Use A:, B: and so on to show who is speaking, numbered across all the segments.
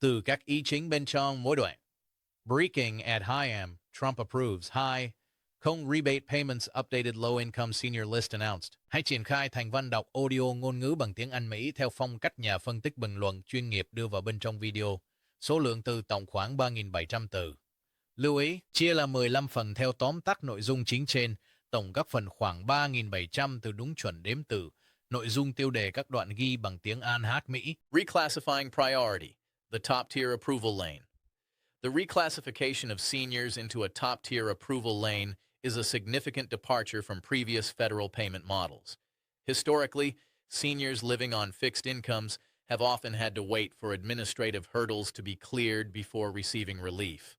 A: từ các ý chính bên trong mỗi đoạn. Breaking at high am, Trump approves. High, không rebate payments updated low-income senior list announced. Hãy triển khai thành văn đọc audio ngôn ngữ bằng tiếng Anh Mỹ theo phong cách nhà phân tích bình luận chuyên nghiệp đưa vào bên trong video. Số lượng từ tổng khoảng 3.700 từ. Lưu ý, chia là 15 phần theo tóm tắt nội dung chính trên, tổng các phần khoảng 3.700 từ đúng chuẩn đếm từ. Nội dung tiêu đề các đoạn ghi bằng tiếng Anh hát Mỹ.
B: Reclassifying priority, the top-tier approval lane. The reclassification of seniors into a top-tier approval lane is a significant departure from previous federal payment models. Historically, seniors living on fixed incomes have often had to wait for administrative hurdles to be cleared before receiving relief.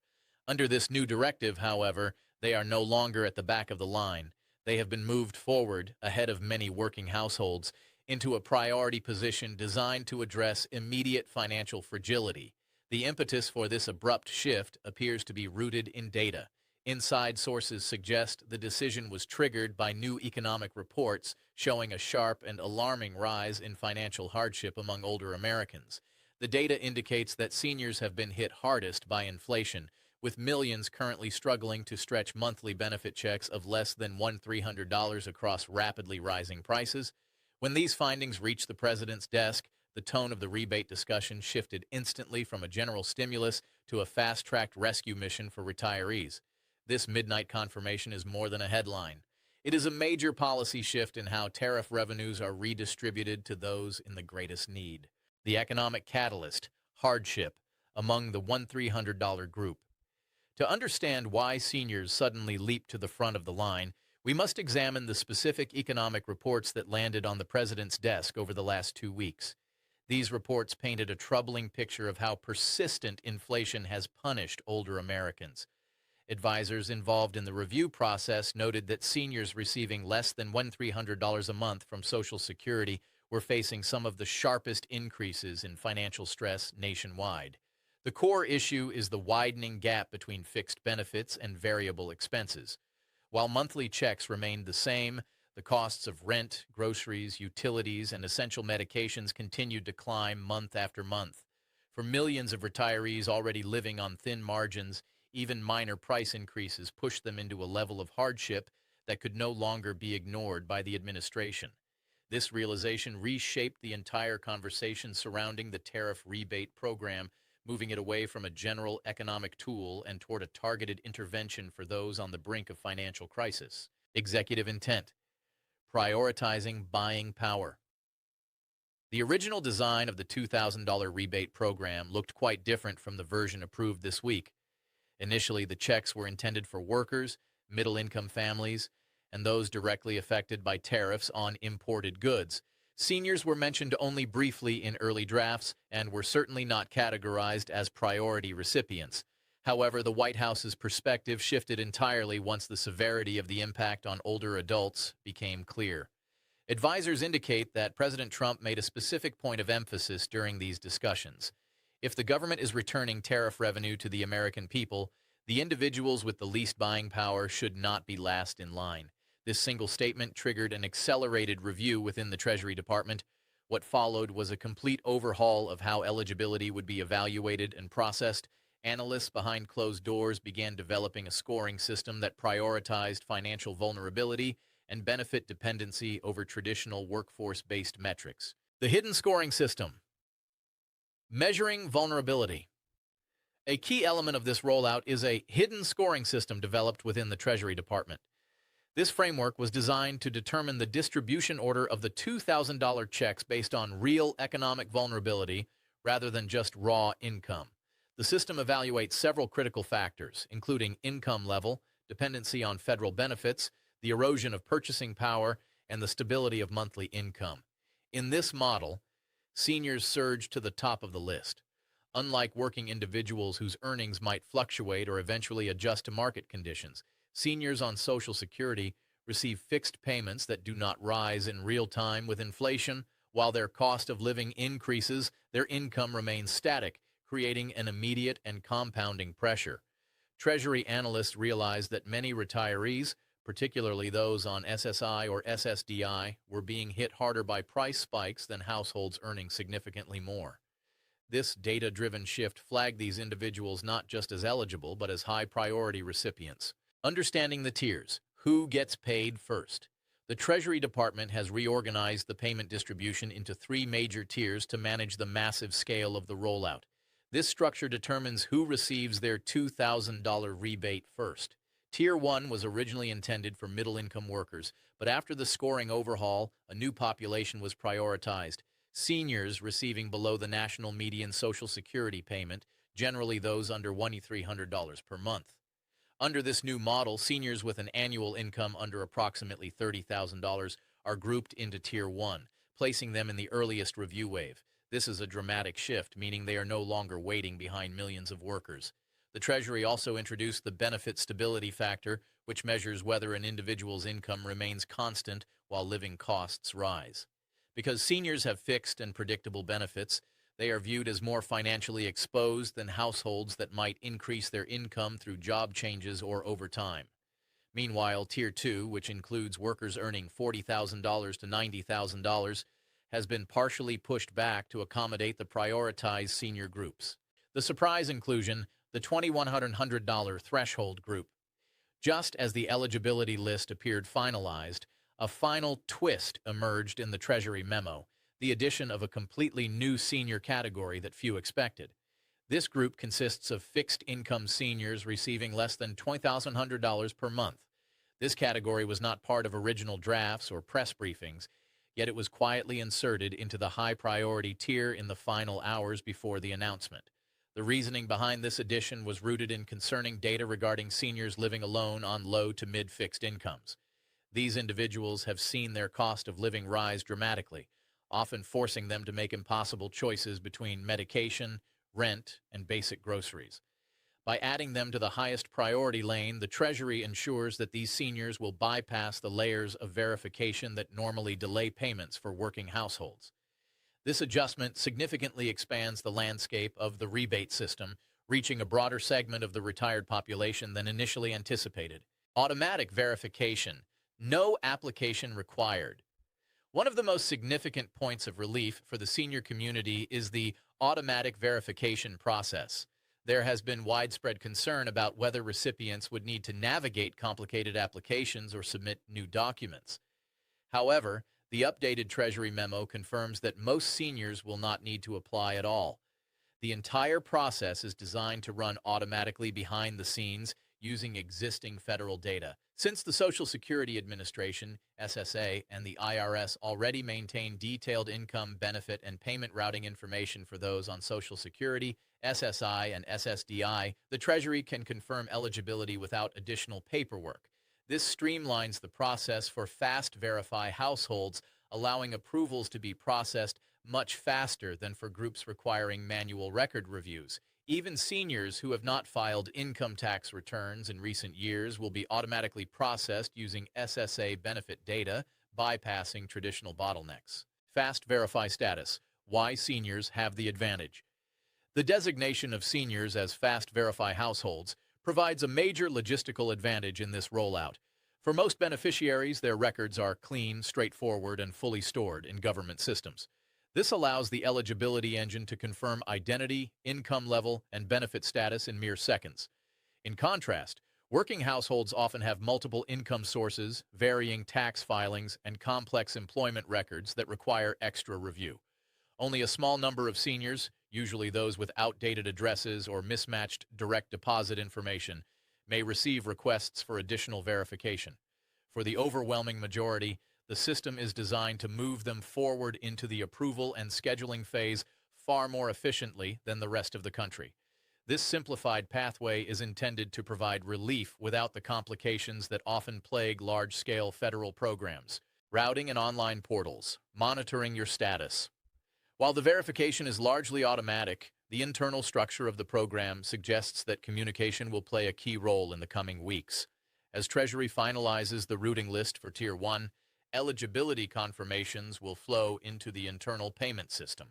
B: Under this new directive, however, they are no longer at the back of the line. They have been moved forward, ahead of many working households, into a priority position designed to address immediate financial fragility. The impetus for this abrupt shift appears to be rooted in data. Inside sources suggest the decision was triggered by new economic reports showing a sharp and alarming rise in financial hardship among older Americans. The data indicates that seniors have been hit hardest by inflation, with millions currently struggling to stretch monthly benefit checks of less than $1,300 across rapidly rising prices. When these findings reached the president's desk, the tone of the rebate discussion shifted instantly from a general stimulus to a fast-tracked rescue mission for retirees. This midnight confirmation is more than a headline. It is a major policy shift in how tariff revenues are redistributed to those in the greatest need. The economic catalyst, hardship, among the $1,300 group. To understand why seniors suddenly leap to the front of the line, we must examine the specific economic reports that landed on the president's desk over the last 2 weeks. These reports painted a troubling picture of how persistent inflation has punished older Americans. Advisors involved in the review process noted that seniors receiving less than $1,300 a month from Social Security were facing some of the sharpest increases in financial stress nationwide. The core issue is the widening gap between fixed benefits and variable expenses. While monthly checks remained the same, the costs of rent, groceries, utilities, and essential medications continued to climb month after month. For millions of retirees already living on thin margins, even minor price increases pushed them into a level of hardship that could no longer be ignored by the administration. This realization reshaped the entire conversation surrounding the tariff rebate program, moving it away from a general economic tool and toward a targeted intervention for those on the brink of financial crisis. Executive intent. Prioritizing buying power. The original design of the $2,000 rebate program looked quite different from the version approved this week. Initially, the checks were intended for workers, middle-income families, and those directly affected by tariffs on imported goods. Seniors were mentioned only briefly in early drafts and were certainly not categorized as priority recipients. However, the White House's perspective shifted entirely once the severity of the impact on older adults became clear. Advisors indicate that President Trump made a specific point of emphasis during these discussions. If the government is returning tariff revenue to the American people, the individuals with the least buying power should not be last in line. This single statement triggered an accelerated review within the Treasury Department. What followed was a complete overhaul of how eligibility would be evaluated and processed. Analysts behind closed doors began developing a scoring system that prioritized financial vulnerability and benefit dependency over traditional workforce-based metrics. The hidden scoring system. Measuring vulnerability. A key element of this rollout is a hidden scoring system developed within the Treasury Department. This framework was designed to determine the distribution order of the $2,000 checks based on real economic vulnerability rather than just raw income. The system evaluates several critical factors, including income level, dependency on federal benefits, the erosion of purchasing power, and the stability of monthly income. In this model, seniors surge to the top of the list. Unlike working individuals whose earnings might fluctuate or eventually adjust to market conditions, seniors on Social Security receive fixed payments that do not rise in real time with inflation. While their cost of living increases, their income remains static, creating an immediate and compounding pressure. Treasury analysts realize that many retirees, particularly those on SSI or SSDI, were being hit harder by price spikes than households earning significantly more. This data-driven shift flagged these individuals not just as eligible, but as high-priority recipients. Understanding the tiers. Who gets paid first? The Treasury Department has reorganized the payment distribution into three major tiers to manage the massive scale of the rollout. This structure determines who receives their $2,000 rebate first. Tier 1 was originally intended for middle-income workers, but after the scoring overhaul, a new population was prioritized: seniors receiving below the national median Social Security payment, generally those under $2,300 per month. Under this new model, seniors with an annual income under approximately $30,000 are grouped into Tier 1, placing them in the earliest review wave. This is a dramatic shift, meaning they are no longer waiting behind millions of workers. The Treasury also introduced the benefit stability factor, which measures whether an individual's income remains constant while living costs rise. Because seniors have fixed and predictable benefits, they are viewed as more financially exposed than households that might increase their income through job changes or overtime. Meanwhile, Tier 2, which includes workers earning $40,000 to $90,000, has been partially pushed back to accommodate the prioritized senior groups. The surprise inclusion, the $2,100 threshold group. Just as the eligibility list appeared finalized, a final twist emerged in the Treasury memo: the addition of a completely new senior category that few expected. This group consists of fixed-income seniors receiving less than $2,100 per month. This category was not part of original drafts or press briefings, yet it was quietly inserted into the high-priority tier in the final hours before the announcement. The reasoning behind this addition was rooted in concerning data regarding seniors living alone on low to mid-fixed incomes. These individuals have seen their cost of living rise dramatically, often forcing them to make impossible choices between medication, rent, and basic groceries. By adding them to the highest priority lane, the Treasury ensures that these seniors will bypass the layers of verification that normally delay payments for working households. This adjustment significantly expands the landscape of the rebate system, reaching a broader segment of the retired population than initially anticipated. Automatic verification. No application required. One of the most significant points of relief for the senior community is the automatic verification process. There has been widespread concern about whether recipients would need to navigate complicated applications or submit new documents. However, the updated Treasury memo confirms that most seniors will not need to apply at all. The entire process is designed to run automatically behind the scenes using existing federal data. Since the Social Security Administration, SSA, and the IRS already maintain detailed income, benefit, and payment routing information for those on Social Security, SSI, and SSDI, the Treasury can confirm eligibility without additional paperwork. This streamlines the process for Fast Verify households, allowing approvals to be processed much faster than for groups requiring manual record reviews. Even seniors who have not filed income tax returns in recent years will be automatically processed using SSA benefit data, bypassing traditional bottlenecks. Fast Verify status. Why seniors have the advantage. The designation of seniors as Fast Verify households provides a major logistical advantage in this rollout. For most beneficiaries, their records are clean, straightforward, and fully stored in government systems. This allows the eligibility engine to confirm identity, income level, and benefit status in mere seconds. In contrast, working households often have multiple income sources, varying tax filings, and complex employment records that require extra review. Only a small number of seniors, usually those with outdated addresses or mismatched direct deposit information, may receive requests for additional verification. For the overwhelming majority, the system is designed to move them forward into the approval and scheduling phase far more efficiently than the rest of the country. This simplified pathway is intended to provide relief without the complications that often plague large-scale federal programs. Routing and online portals, monitoring your status. While the verification is largely automatic, the internal structure of the program suggests that communication will play a key role in the coming weeks. As Treasury finalizes the routing list for Tier 1, eligibility confirmations will flow into the internal payment system.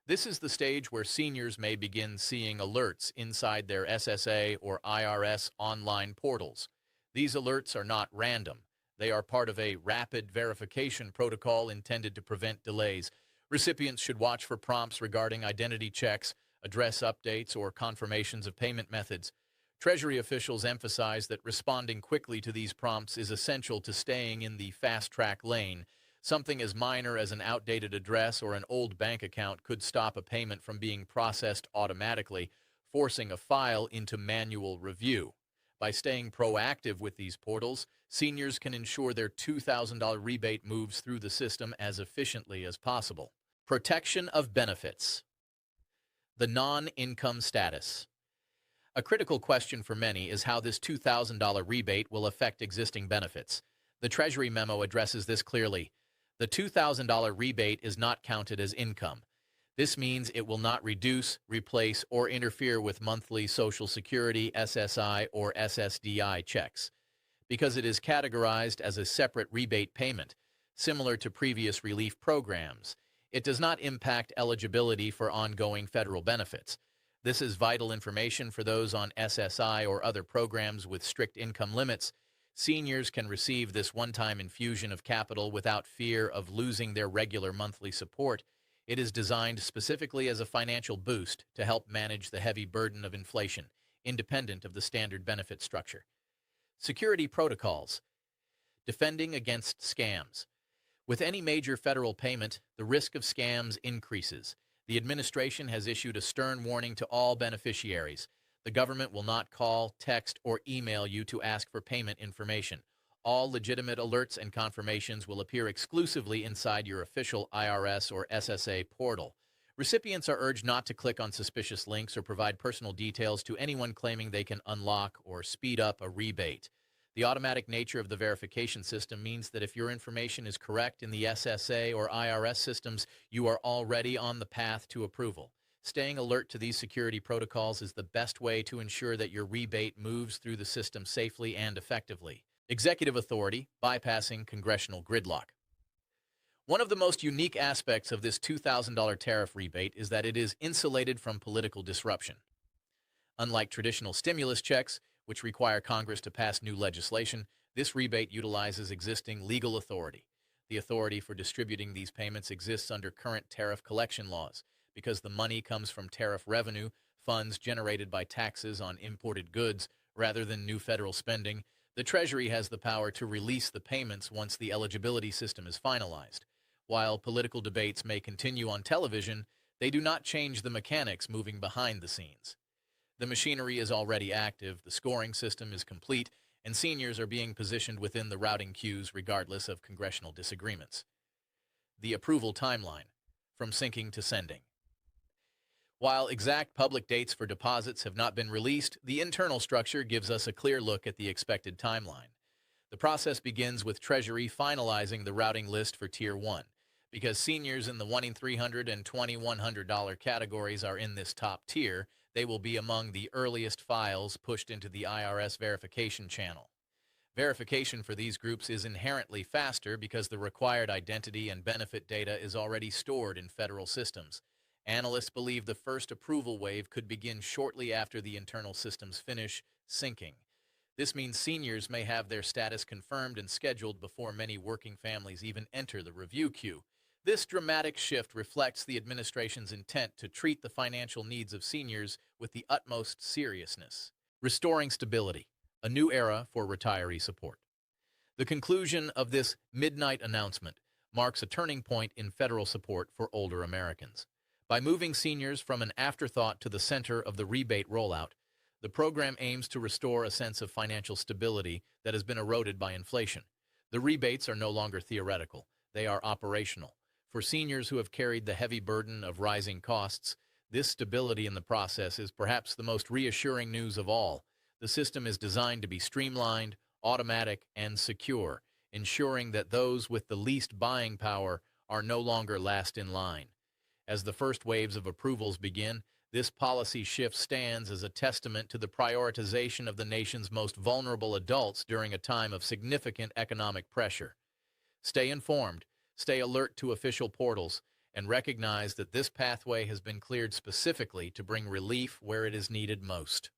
B: This is the stage where seniors may begin seeing alerts inside their SSA or IRS online portals. These alerts are not random. They are part of a rapid verification protocol intended to prevent delays. Recipients should watch for prompts regarding identity checks, address updates, or confirmations of payment methods. Treasury officials emphasize that responding quickly to these prompts is essential to staying in the fast-track lane. Something as minor as an outdated address or an old bank account could stop a payment from being processed automatically, forcing a file into manual review. By staying proactive with these portals, seniors can ensure their $2,000 rebate moves through the system as efficiently as possible. Protection of benefits. The non-income status. A critical question for many is how this $2,000 rebate will affect existing benefits. The Treasury memo addresses this clearly. The $2,000 rebate is not counted as income. This means it will not reduce, replace, or interfere with monthly Social Security, SSI, or SSDI checks. Because it is categorized as a separate rebate payment, similar to previous relief programs, it does not impact eligibility for ongoing federal benefits. This is vital information for those on SSI or other programs with strict income limits. Seniors can receive this one-time infusion of capital without fear of losing their regular monthly support. It is designed specifically as a financial boost to help manage the heavy burden of inflation, independent of the standard benefit structure. Security protocols. Defending against scams. With any major federal payment, the risk of scams increases. The administration has issued a stern warning to all beneficiaries. The government will not call, text, or email you to ask for payment information. All legitimate alerts and confirmations will appear exclusively inside your official IRS or SSA portal. Recipients are urged not to click on suspicious links or provide personal details to anyone claiming they can unlock or speed up a rebate. The automatic nature of the verification system means that if your information is correct in the SSA or IRS systems, you are already on the path to approval. Staying alert to these security protocols is the best way to ensure that your rebate moves through the system safely and effectively. Executive authority, bypassing congressional gridlock. One of the most unique aspects of this $2,000 tariff rebate is that it is insulated from political disruption. Unlike traditional stimulus checks, which require Congress to pass new legislation, this rebate utilizes existing legal authority. The authority for distributing these payments exists under current tariff collection laws. Because the money comes from tariff revenue, funds generated by taxes on imported goods, rather than new federal spending, the Treasury has the power to release the payments once the eligibility system is finalized. While political debates may continue on television, they do not change the mechanics moving behind the scenes. The machinery is already active, the scoring system is complete, and seniors are being positioned within the routing queues regardless of congressional disagreements. The approval timeline, from sinking to sending. While exact public dates for deposits have not been released, the internal structure gives us a clear look at the expected timeline. The process begins with Treasury finalizing the routing list for Tier 1. Because seniors in the $1,300 and $2,100 categories are in this top tier, they will be among the earliest files pushed into the IRS verification channel. Verification for these groups is inherently faster because the required identity and benefit data is already stored in federal systems. Analysts believe the first approval wave could begin shortly after the internal systems finish syncing. This means seniors may have their status confirmed and scheduled before many working families even enter the review queue. This dramatic shift reflects the administration's intent to treat the financial needs of seniors with the utmost seriousness. Restoring stability, a new era for retiree support. The conclusion of this midnight announcement marks a turning point in federal support for older Americans. By moving seniors from an afterthought to the center of the rebate rollout, the program aims to restore a sense of financial stability that has been eroded by inflation. The rebates are no longer theoretical, they are operational. For seniors who have carried the heavy burden of rising costs, this stability in the process is perhaps the most reassuring news of all. The system is designed to be streamlined, automatic, and secure, ensuring that those with the least buying power are no longer last in line. As the first waves of approvals begin, this policy shift stands as a testament to the prioritization of the nation's most vulnerable adults during a time of significant economic pressure. Stay informed, stay alert to official portals, and recognize that this pathway has been cleared specifically to bring relief where it is needed most.